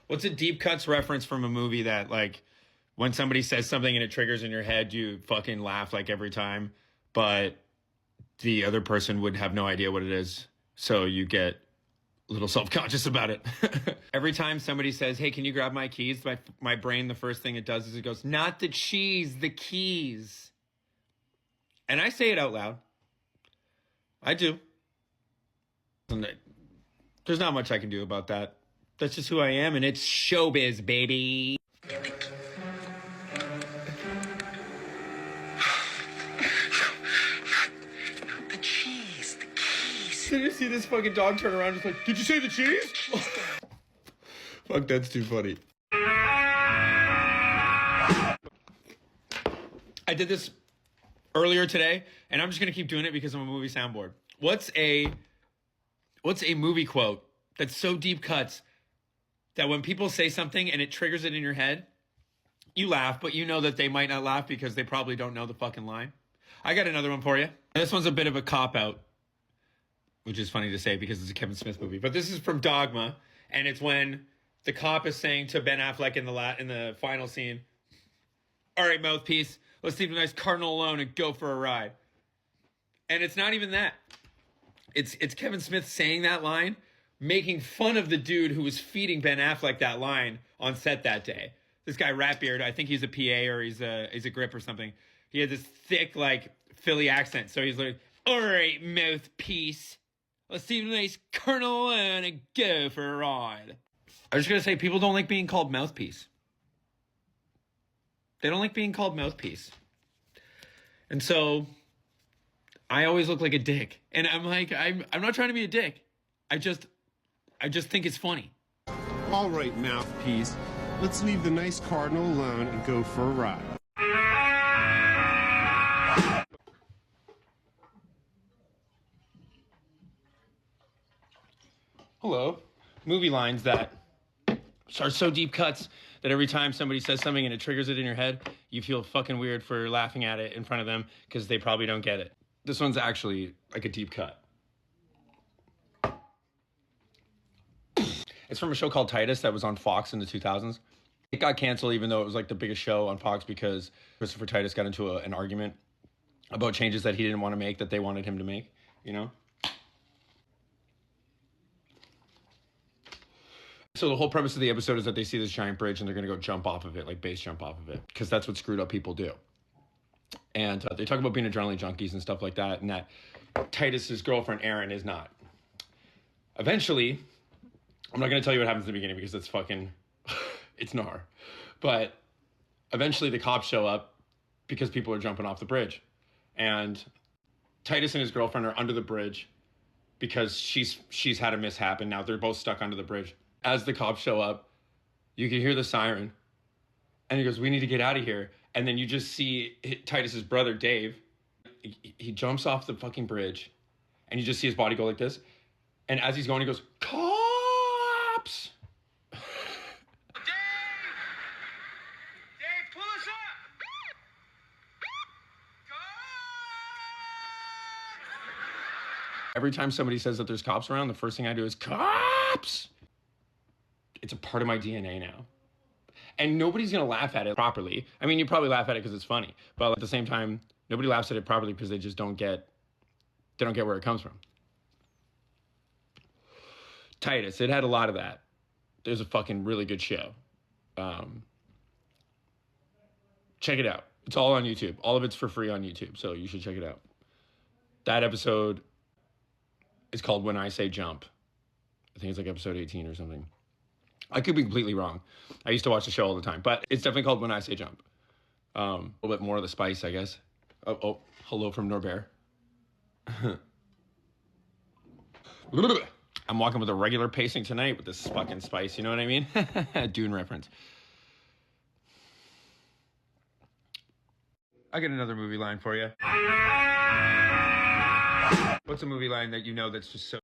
What's a deep cuts reference from a movie that, like, when somebody says something and it triggers in your head, you fucking laugh like every time, but the other person would have no idea what it is, so you get a little self-conscious about it. Every time somebody says, hey, can you grab my keys? My brain, the first thing it does is it goes, not the cheese, the keys. And I say it out loud. I do. There's not much I can do about that. That's just who I am, and it's showbiz, baby. The cheese, the keys. Did you see this fucking dog turn around just like, did you say the cheese? Fuck, that's too funny. I did this earlier today, and I'm just gonna keep doing it because I'm a movie soundboard. What's a movie quote that's so deep cuts that when people say something and it triggers it in your head, you laugh, but you know that they might not laugh because they probably don't know the fucking line? I got another one for you. This one's a bit of a cop-out, which is funny to say because it's a Kevin Smith movie. But this is from Dogma, and it's when the cop is saying to Ben Affleck in the final scene, all right, mouthpiece, let's leave the nice cardinal alone and go for a ride. And it's not even that. It's Kevin Smith saying that line, making fun of the dude who was feeding Ben Affleck that line on set that day. This guy, Ratbeard, I think he's a PA or he's a grip or something. He had this thick, like, Philly accent. So he's like, all right, mouthpiece, let's leave a nice kernel and go for a ride. I was just going to say, people don't like being called mouthpiece. They don't like being called mouthpiece. And so I always look like a dick. And I'm like, I'm not trying to be a dick. I just think it's funny. All right, mouthpiece. Let's leave the nice cardinal alone and go for a ride. Hello. Movie lines that are so deep cuts that every time somebody says something and it triggers it in your head, you feel fucking weird for laughing at it in front of them because they probably don't get it. This one's actually like a deep cut. It's from a show called Titus that was on Fox in the 2000s. It got canceled even though it was like the biggest show on Fox because Christopher Titus got into an argument about changes that he didn't want to make that they wanted him to make, you know? So the whole premise of the episode is that they see this giant bridge and they're going to go jump off of it, like base jump off of it, because that's what screwed up people do. And they talk about being adrenaline junkies and stuff like that, and that Titus's girlfriend, Erin, is not. Eventually, I'm not going to tell you what happens in the beginning because it's fucking, it's gnar. But eventually the cops show up because people are jumping off the bridge. And Titus and his girlfriend are under the bridge because she's had a mishap and now they're both stuck under the bridge. As the cops show up, you can hear the siren. And he goes, we need to get out of here. And then you just see Titus's brother, Dave. He jumps off the fucking bridge and you just see his body go like this. And as he's going, he goes, cops! Dave, pull us up! Every time somebody says that there's cops around, the first thing I do is, cops! It's a part of my DNA now. And nobody's gonna laugh at it properly. I mean, you probably laugh at it because it's funny, but at the same time, nobody laughs at it properly because they just don't get where it comes from. Titus, it had a lot of that. There's a fucking really good show. Check it out. It's all on YouTube. All of it's for free on YouTube, so you should check it out. That episode is called When I Say Jump. I think it's like episode 18 or something. I could be completely wrong. I used to watch the show all the time, but it's definitely called When I Say Jump. A little bit more of the spice, I guess. Oh, hello from Norbert. I'm walking with a regular pacing tonight with this fucking spice, you know what I mean? Dune reference. I got another movie line for you. What's a movie line that you know that's just so